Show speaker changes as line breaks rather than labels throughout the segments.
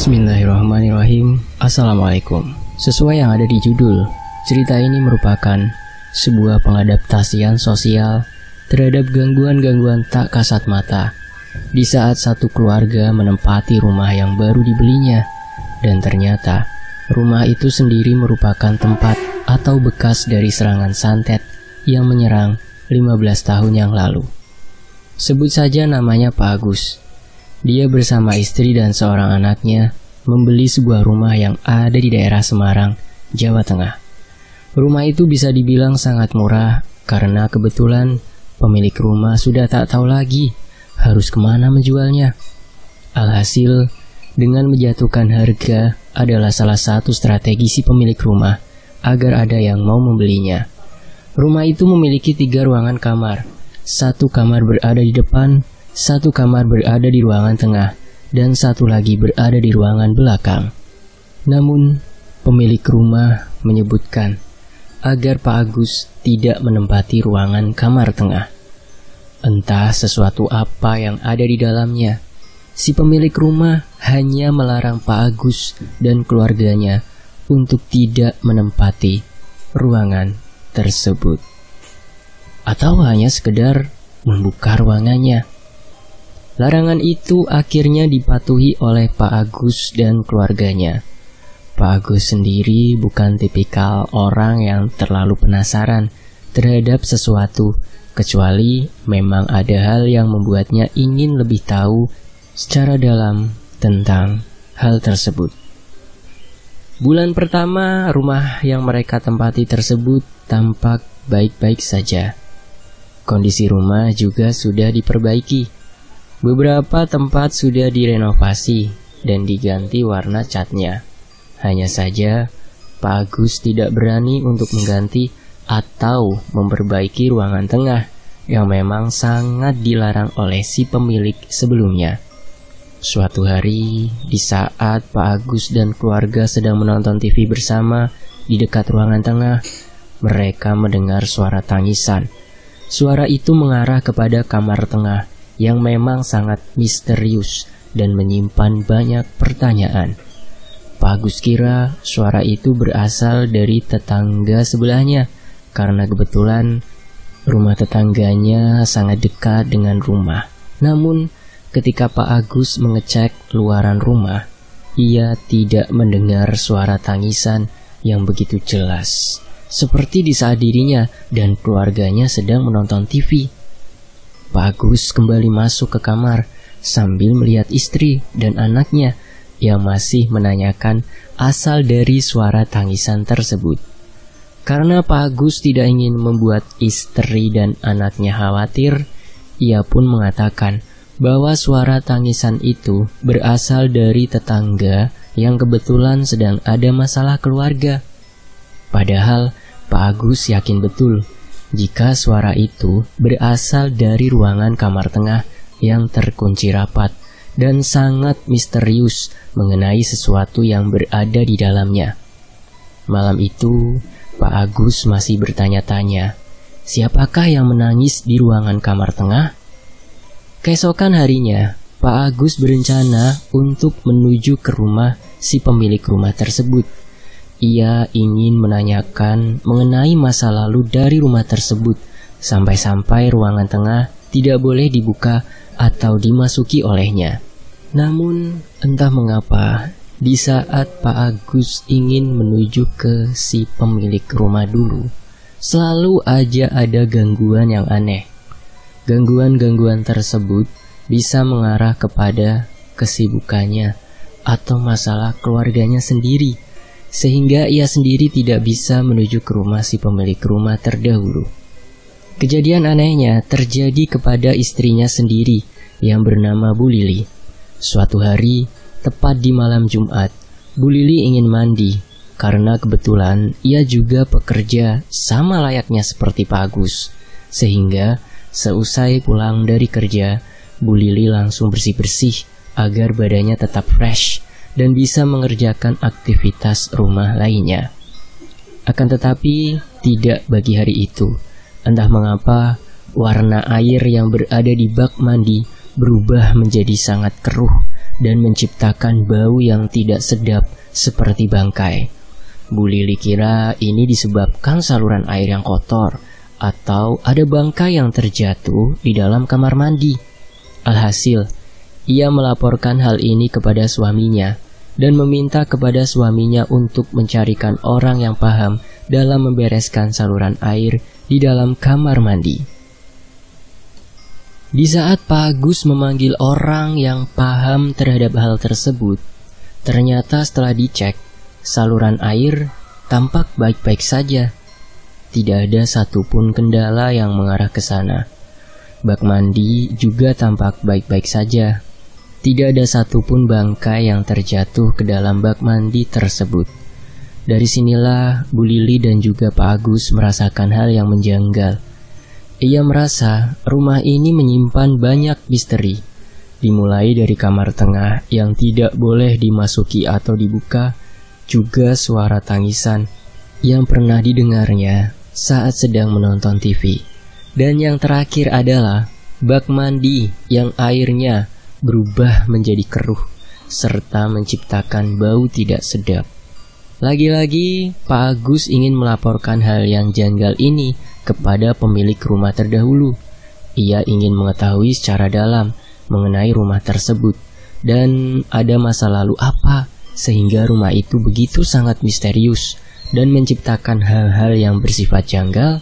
Bismillahirrahmanirrahim. Assalamualaikum. Sesuai yang ada di judul, cerita ini merupakan sebuah pengadaptasian sosial terhadap gangguan-gangguan tak kasat mata di saat satu keluarga menempati rumah yang baru dibelinya, dan ternyata rumah itu sendiri merupakan tempat atau bekas dari serangan santet yang menyerang 15 tahun yang lalu. Sebut saja namanya Pak Agus. Dia bersama istri dan seorang anaknya membeli sebuah rumah yang ada di daerah Semarang, Jawa Tengah. Rumah itu bisa dibilang sangat murah karena kebetulan pemilik rumah sudah tak tahu lagi harus kemana menjualnya. Alhasil, dengan menjatuhkan harga adalah salah satu strategi si pemilik rumah agar ada yang mau membelinya. Rumah itu memiliki 3 ruangan kamar. 1 kamar berada di depan, 1 kamar berada di ruangan tengah, dan 1 lagi berada di ruangan belakang. Namun, pemilik rumah menyebutkan agar Pak Agus tidak menempati ruangan kamar tengah. Entah sesuatu apa yang ada di dalamnya, si pemilik rumah hanya melarang Pak Agus dan keluarganya untuk tidak menempati ruangan tersebut. Atau hanya sekedar membuka ruangannya. Larangan itu akhirnya dipatuhi oleh Pak Agus dan keluarganya. Pak Agus sendiri bukan tipikal orang yang terlalu penasaran terhadap sesuatu, kecuali memang ada hal yang membuatnya ingin lebih tahu secara dalam tentang hal tersebut. Bulan pertama rumah yang mereka tempati tersebut tampak baik-baik saja. Kondisi rumah juga sudah diperbaiki. Beberapa tempat sudah direnovasi dan diganti warna catnya. Hanya saja, Pak Agus tidak berani untuk mengganti atau memperbaiki ruangan tengah yang memang sangat dilarang oleh si pemilik sebelumnya. Suatu hari, di saat Pak Agus dan keluarga sedang menonton TV bersama di dekat ruangan tengah, mereka mendengar suara tangisan. Suara itu mengarah kepada kamar tengah yang memang sangat misterius dan menyimpan banyak pertanyaan. Pak Agus kira suara itu berasal dari tetangga sebelahnya, karena kebetulan rumah tetangganya sangat dekat dengan rumah. Namun, ketika Pak Agus mengecek luaran rumah, ia tidak mendengar suara tangisan yang begitu jelas, seperti di saat dirinya dan keluarganya sedang menonton TV. Pak Agus kembali masuk ke kamar sambil melihat istri dan anaknya yang masih menanyakan asal dari suara tangisan tersebut. Karena Pak Agus tidak ingin membuat istri dan anaknya khawatir, ia pun mengatakan bahwa suara tangisan itu berasal dari tetangga yang kebetulan sedang ada masalah keluarga. Padahal Pak Agus yakin betul jika suara itu berasal dari ruangan kamar tengah yang terkunci rapat dan sangat misterius mengenai sesuatu yang berada di dalamnya. Malam itu, Pak Agus masih bertanya-tanya, siapakah yang menangis di ruangan kamar tengah? Keesokan harinya, Pak Agus berencana untuk menuju ke rumah si pemilik rumah tersebut. Ia ingin menanyakan mengenai masa lalu dari rumah tersebut, sampai-sampai ruangan tengah tidak boleh dibuka atau dimasuki olehnya. Namun, entah mengapa, di saat Pak Agus ingin menuju ke si pemilik rumah dulu, selalu aja ada gangguan yang aneh. Gangguan-gangguan tersebut bisa mengarah kepada kesibukannya atau masalah keluarganya sendiri, sehingga ia sendiri tidak bisa menuju ke rumah si pemilik rumah terdahulu. Kejadian anehnya terjadi kepada istrinya sendiri yang bernama Bu Lili. Suatu hari, tepat di malam Jumat, Bu Lili ingin mandi karena kebetulan ia juga pekerja sama layaknya seperti Pak Agus. Sehingga seusai pulang dari kerja, Bu Lili langsung bersih-bersih agar badannya tetap fresh dan bisa mengerjakan aktivitas rumah lainnya. Akan tetapi, tidak bagi hari itu. Entah mengapa, warna air yang berada di bak mandi berubah menjadi sangat keruh dan menciptakan bau yang tidak sedap seperti bangkai. Bu Lili kira ini disebabkan saluran air yang kotor atau ada bangkai yang terjatuh di dalam kamar mandi. Alhasil, ia melaporkan hal ini kepada suaminya dan meminta kepada suaminya untuk mencarikan orang yang paham dalam membereskan saluran air di dalam kamar mandi. Di saat Pak Agus memanggil orang yang paham terhadap hal tersebut, ternyata setelah dicek, saluran air tampak baik-baik saja. Tidak ada satupun kendala yang mengarah ke sana. Bak mandi juga tampak baik-baik saja. Tidak ada satupun bangkai yang terjatuh ke dalam bak mandi tersebut. Dari sinilah Bu Lili dan juga Pak Agus merasakan hal yang menjanggal. Ia merasa rumah ini menyimpan banyak misteri. Dimulai dari kamar tengah yang tidak boleh dimasuki atau dibuka, juga suara tangisan yang pernah didengarnya saat sedang menonton TV. Dan yang terakhir adalah bak mandi yang airnya berubah menjadi keruh serta menciptakan bau tidak sedap. Lagi-lagi Pak Agus ingin melaporkan hal yang janggal ini kepada pemilik rumah terdahulu. Ia ingin mengetahui secara dalam mengenai rumah tersebut dan ada masa lalu apa sehingga rumah itu begitu sangat misterius dan menciptakan hal-hal yang bersifat janggal.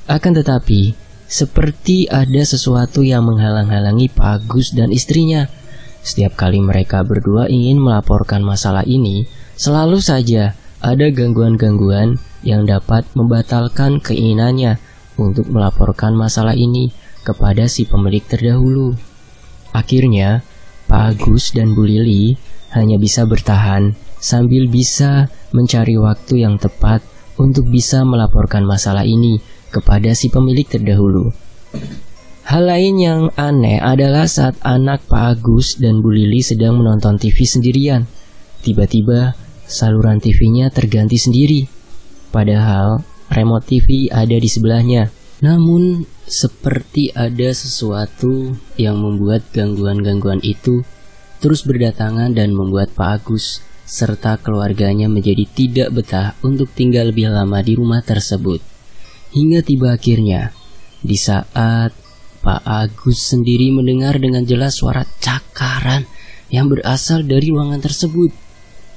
Akan tetapi, seperti ada sesuatu yang menghalang-halangi Pak Agus dan istrinya. Setiap kali mereka berdua ingin melaporkan masalah ini, selalu saja ada gangguan-gangguan yang dapat membatalkan keinginannya untuk melaporkan masalah ini kepada si pemilik terdahulu. Akhirnya, Pak Agus dan Bu Lili hanya bisa bertahan sambil bisa mencari waktu yang tepat untuk bisa melaporkan masalah ini kepada si pemilik terdahulu. Hal lain yang aneh adalah saat anak Pak Agus dan Bu Lili sedang menonton TV sendirian. Tiba-tiba saluran TV-nya terganti sendiri. Padahal remote TV ada di sebelahnya. Namun seperti ada sesuatu yang membuat gangguan-gangguan itu terus berdatangan dan membuat Pak Agus serta keluarganya menjadi tidak betah untuk tinggal lebih lama di rumah tersebut. Hingga tiba akhirnya, di saat Pak Agus sendiri mendengar dengan jelas suara cakaran yang berasal dari ruangan tersebut.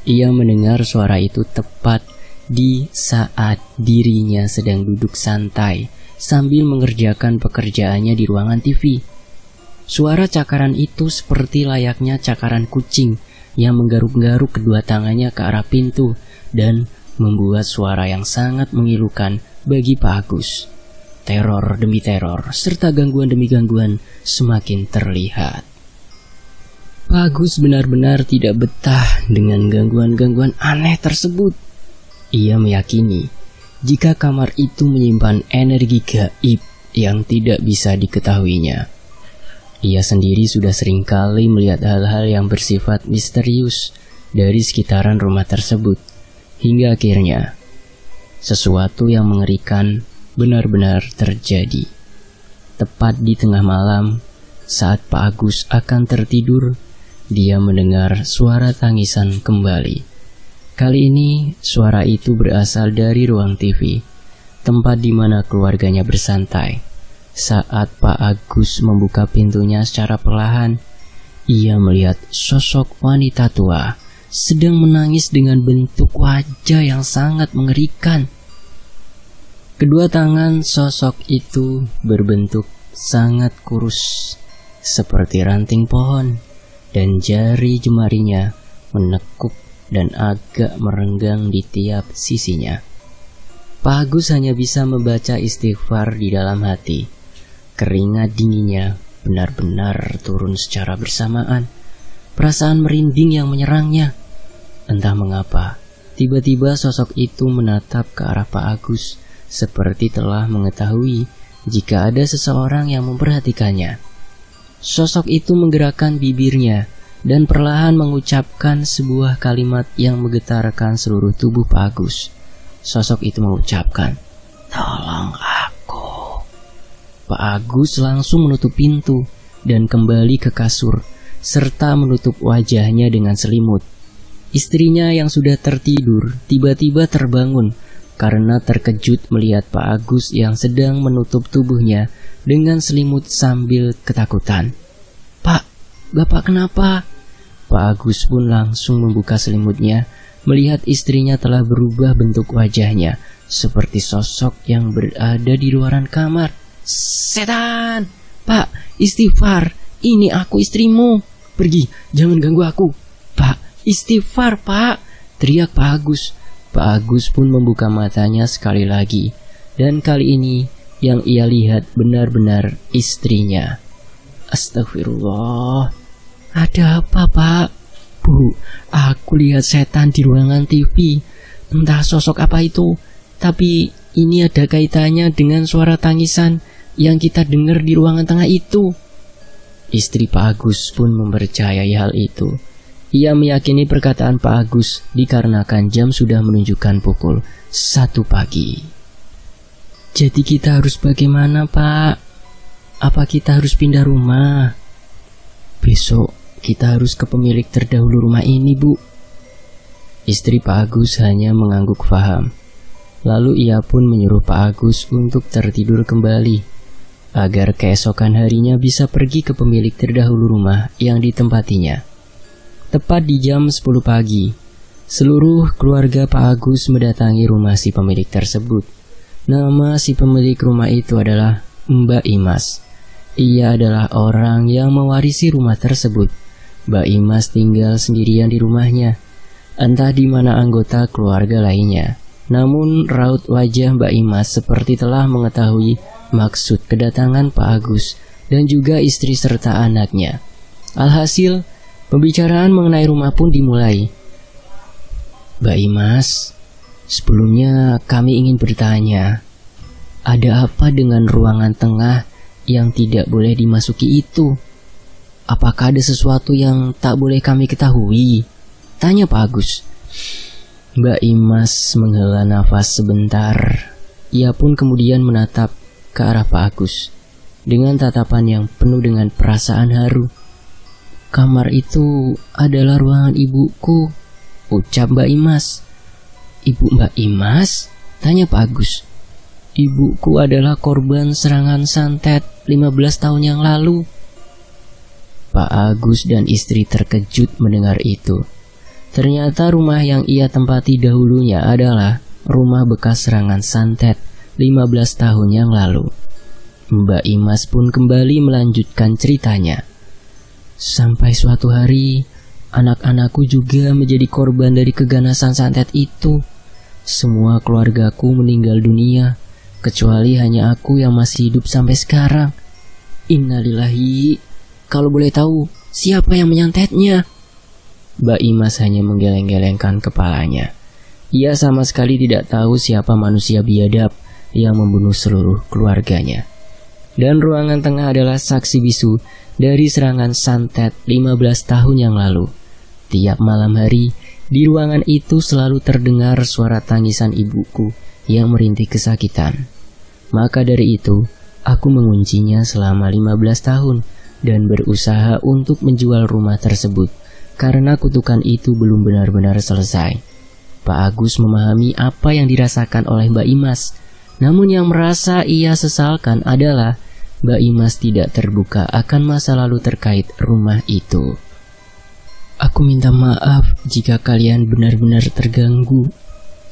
Ia mendengar suara itu tepat di saat dirinya sedang duduk santai sambil mengerjakan pekerjaannya di ruangan TV. Suara cakaran itu seperti layaknya cakaran kucing yang menggaruk-garuk kedua tangannya ke arah pintu dan membuat suara yang sangat mengilukan bagi Pak Agus. Teror demi teror serta gangguan demi gangguan semakin terlihat. Pak Agus benar-benar tidak betah dengan gangguan-gangguan aneh tersebut. Ia meyakini jika kamar itu menyimpan energi gaib yang tidak bisa diketahuinya. Ia sendiri sudah seringkali melihat hal-hal yang bersifat misterius dari sekitaran rumah tersebut. Hingga akhirnya, sesuatu yang mengerikan benar-benar terjadi. Tepat di tengah malam, saat Pak Agus akan tertidur, dia mendengar suara tangisan kembali. Kali ini, suara itu berasal dari ruang TV, tempat di mana keluarganya bersantai. Saat Pak Agus membuka pintunya secara perlahan, ia melihat sosok wanita tua sedang menangis dengan bentuk wajah yang sangat mengerikan. Kedua tangan sosok itu berbentuk sangat kurus, seperti ranting pohon, dan jari jemarinya menekuk dan agak merenggang di tiap sisinya. Pak Agus hanya bisa membaca istighfar di dalam hati. Keringat dinginnya benar-benar turun secara bersamaan. Perasaan merinding yang menyerangnya. Entah mengapa, tiba-tiba sosok itu menatap ke arah Pak Agus, seperti telah mengetahui jika ada seseorang yang memperhatikannya. Sosok itu menggerakkan bibirnya dan perlahan mengucapkan sebuah kalimat yang menggetarkan seluruh tubuh Pak Agus. Sosok itu mengucapkan, "Tolong aku." Pak Agus langsung menutup pintu dan kembali ke kasur, serta menutup wajahnya dengan selimut. Istrinya yang sudah tertidur tiba-tiba terbangun karena terkejut melihat Pak Agus yang sedang menutup tubuhnya dengan selimut sambil ketakutan. "Pak, Bapak kenapa?" Pak Agus pun langsung membuka selimutnya, melihat istrinya telah berubah bentuk wajahnya seperti sosok yang berada di luaran kamar. "Setan! Pak, istighfar, ini aku istrimu. Pergi, jangan ganggu aku." "Pak, istighfar, Pak!" teriak Pak Agus. Pak Agus pun membuka matanya sekali lagi, dan kali ini yang ia lihat benar-benar istrinya. "Astagfirullah, ada apa, Pak?" "Bu, aku lihat setan di ruangan TV. Entah sosok apa itu, tapi ini ada kaitannya dengan suara tangisan yang kita dengar di ruangan tengah itu." Istri Pak Agus pun mempercayai hal itu. Ia meyakini perkataan Pak Agus dikarenakan jam sudah menunjukkan pukul 1 pagi. "Jadi kita harus bagaimana, Pak? Apa kita harus pindah rumah?" "Besok kita harus ke pemilik terdahulu rumah ini, Bu." Istri Pak Agus hanya mengangguk faham. Lalu ia pun menyuruh Pak Agus untuk tertidur kembali, agar keesokan harinya bisa pergi ke pemilik terdahulu rumah yang ditempatinya. Tepat di jam 10 pagi, seluruh keluarga Pak Agus mendatangi rumah si pemilik tersebut. Nama si pemilik rumah itu adalah Mbak Imas. Ia adalah orang yang mewarisi rumah tersebut. Mbak Imas tinggal sendirian di rumahnya. Entah di mana anggota keluarga lainnya. Namun raut wajah Mbak Imas seperti telah mengetahui maksud kedatangan Pak Agus dan juga istri serta anaknya. Alhasil, pembicaraan mengenai rumah pun dimulai. "Mbak Imas, sebelumnya kami ingin bertanya, ada apa dengan ruangan tengah yang tidak boleh dimasuki itu? Apakah ada sesuatu yang tak boleh kami ketahui?" tanya Pak Agus. Mbak Imas menghela nafas sebentar. Ia pun kemudian menatap ke arah Pak Agus dengan tatapan yang penuh dengan perasaan haru. "Kamar itu adalah ruangan ibuku," ucap Mbak Imas. "Ibu Mbak Imas?" tanya Pak Agus. "Ibuku adalah korban serangan santet 15 tahun yang lalu." Pak Agus dan istri terkejut mendengar itu. Ternyata rumah yang ia tempati dahulunya adalah rumah bekas serangan santet 15 tahun yang lalu. Mbak Imas pun kembali melanjutkan ceritanya. "Sampai suatu hari, anak-anakku juga menjadi korban dari keganasan santet itu. Semua keluargaku meninggal dunia, kecuali hanya aku yang masih hidup sampai sekarang. Innalillahi, kalau boleh tahu, siapa yang menyantetnya?" Mbak Imas hanya menggeleng-gelengkan kepalanya. Ia sama sekali tidak tahu siapa manusia biadab yang membunuh seluruh keluarganya. Dan ruangan tengah adalah saksi bisu dari serangan santet 15 tahun yang lalu. Tiap malam hari, di ruangan itu selalu terdengar suara tangisan ibuku yang merintih kesakitan. Maka dari itu, aku menguncinya selama 15 tahun dan berusaha untuk menjual rumah tersebut karena kutukan itu belum benar-benar selesai. Pak Agus memahami apa yang dirasakan oleh Mbak Imas. Namun yang merasa ia sesalkan adalah Mbak Imas tidak terbuka akan masa lalu terkait rumah itu. "Aku minta maaf jika kalian benar-benar terganggu.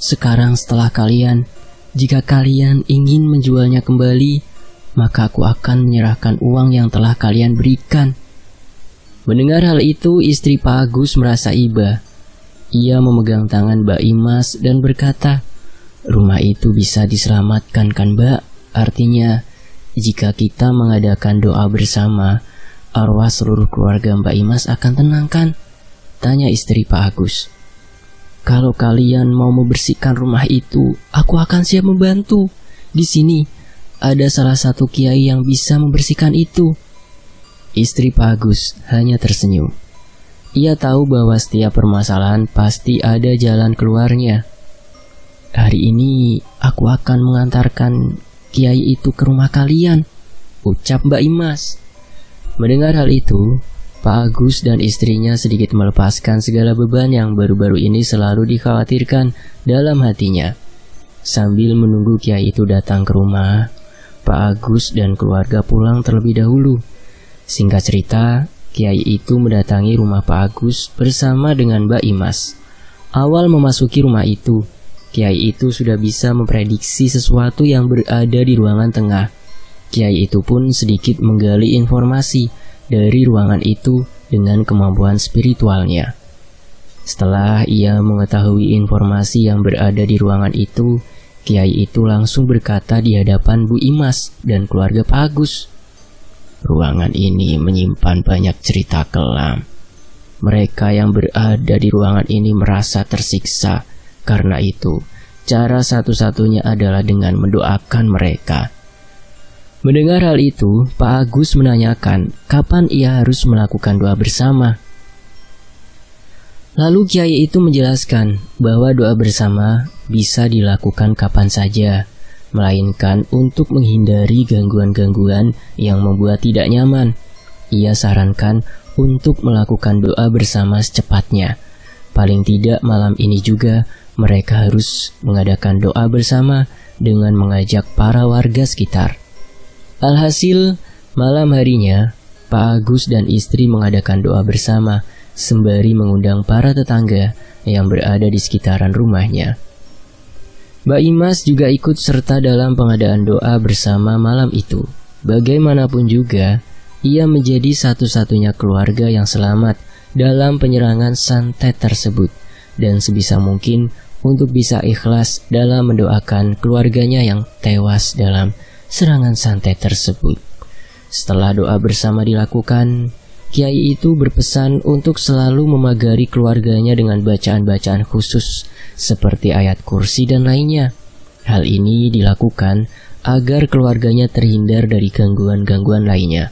Sekarang setelah kalian, jika kalian ingin menjualnya kembali, maka aku akan menyerahkan uang yang telah kalian berikan." Mendengar hal itu, istri Pak Agus merasa iba. Ia memegang tangan Mbak Imas dan berkata, "Rumah itu bisa diselamatkan kan, Mbak? Artinya, jika kita mengadakan doa bersama, arwah seluruh keluarga Mbak Imas akan tenang kan?" tanya istri Pak Agus. "Kalau kalian mau membersihkan rumah itu, aku akan siap membantu. Di sini ada salah satu kiai yang bisa membersihkan itu." Istri Pak Agus hanya tersenyum. Ia tahu bahwa setiap permasalahan pasti ada jalan keluarnya. "Hari ini aku akan mengantarkan kiai itu ke rumah kalian," ucap Mbak Imas. Mendengar hal itu, Pak Agus dan istrinya sedikit melepaskan segala beban yang baru-baru ini selalu dikhawatirkan dalam hatinya. Sambil menunggu kiai itu datang ke rumah, Pak Agus dan keluarga pulang terlebih dahulu. Singkat cerita, kiai itu mendatangi rumah Pak Agus bersama dengan Mbak Imas. Awal memasuki rumah itu, kiai itu sudah bisa memprediksi sesuatu yang berada di ruangan tengah. Kiai itu pun sedikit menggali informasi dari ruangan itu dengan kemampuan spiritualnya. Setelah ia mengetahui informasi yang berada di ruangan itu, kiai itu langsung berkata di hadapan Bu Imas dan keluarga Pak Agus, "Ruangan ini menyimpan banyak cerita kelam. Mereka yang berada di ruangan ini merasa tersiksa. Karena itu, cara satu-satunya adalah dengan mendoakan mereka." Mendengar hal itu, Pak Agus menanyakan kapan ia harus melakukan doa bersama. Lalu kiai itu menjelaskan bahwa doa bersama bisa dilakukan kapan saja, melainkan untuk menghindari gangguan-gangguan yang membuat tidak nyaman. Ia sarankan untuk melakukan doa bersama secepatnya. Paling tidak malam ini juga mereka harus mengadakan doa bersama dengan mengajak para warga sekitar. Alhasil, malam harinya, Pak Agus dan istri mengadakan doa bersama sembari mengundang para tetangga yang berada di sekitaran rumahnya. Mbak Imas juga ikut serta dalam pengadaan doa bersama malam itu. Bagaimanapun juga, ia menjadi satu-satunya keluarga yang selamat dalam penyerangan santet tersebut dan sebisa mungkin untuk bisa ikhlas dalam mendoakan keluarganya yang tewas dalam serangan santet tersebut. Setelah doa bersama dilakukan, kiai itu berpesan untuk selalu memagari keluarganya dengan bacaan-bacaan khusus seperti ayat kursi dan lainnya. Hal ini dilakukan agar keluarganya terhindar dari gangguan-gangguan lainnya.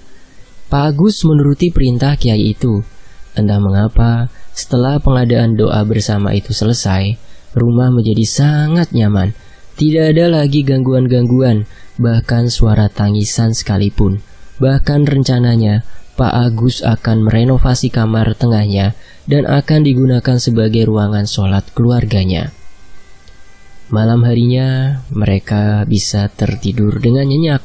Pak Agus menuruti perintah kiai itu. Entah mengapa, setelah pengadaan doa bersama itu selesai, rumah menjadi sangat nyaman. Tidak ada lagi gangguan-gangguan, bahkan suara tangisan sekalipun. Bahkan rencananya, Pak Agus akan merenovasi kamar tengahnya dan akan digunakan sebagai ruangan sholat keluarganya. Malam harinya, mereka bisa tertidur dengan nyenyak.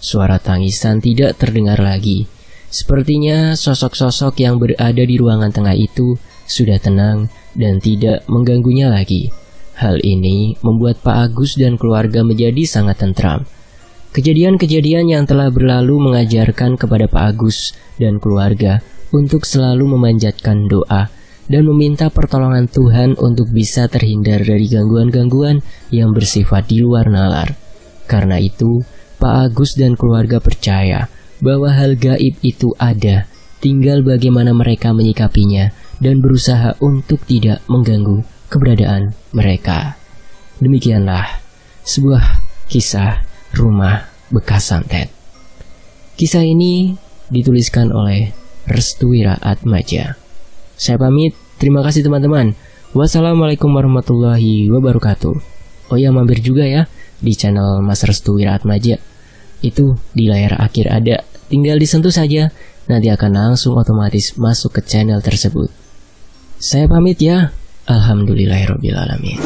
Suara tangisan tidak terdengar lagi. Sepertinya sosok-sosok yang berada di ruangan tengah itu sudah tenang dan tidak mengganggunya lagi. Hal ini membuat Pak Agus dan keluarga menjadi sangat tentram. Kejadian-kejadian yang telah berlalu mengajarkan kepada Pak Agus dan keluarga untuk selalu memanjatkan doa dan meminta pertolongan Tuhan untuk bisa terhindar dari gangguan-gangguan yang bersifat di luar nalar. Karena itu, Pak Agus dan keluarga percaya bahwa hal gaib itu ada, tinggal bagaimana mereka menyikapinya dan berusaha untuk tidak mengganggu keberadaan mereka. Demikianlah sebuah kisah rumah bekas santet. Kisah ini dituliskan oleh Restu Wiraatmaja. Saya pamit, terima kasih teman-teman. Wassalamualaikum warahmatullahi wabarakatuh. Oh ya, mampir juga ya di channel Mas Restu Wiraatmaja. Itu di layar akhir ada, tinggal disentuh saja, nanti akan langsung otomatis masuk ke channel tersebut. Saya pamit ya. Alhamdulillahirrabbilalamin.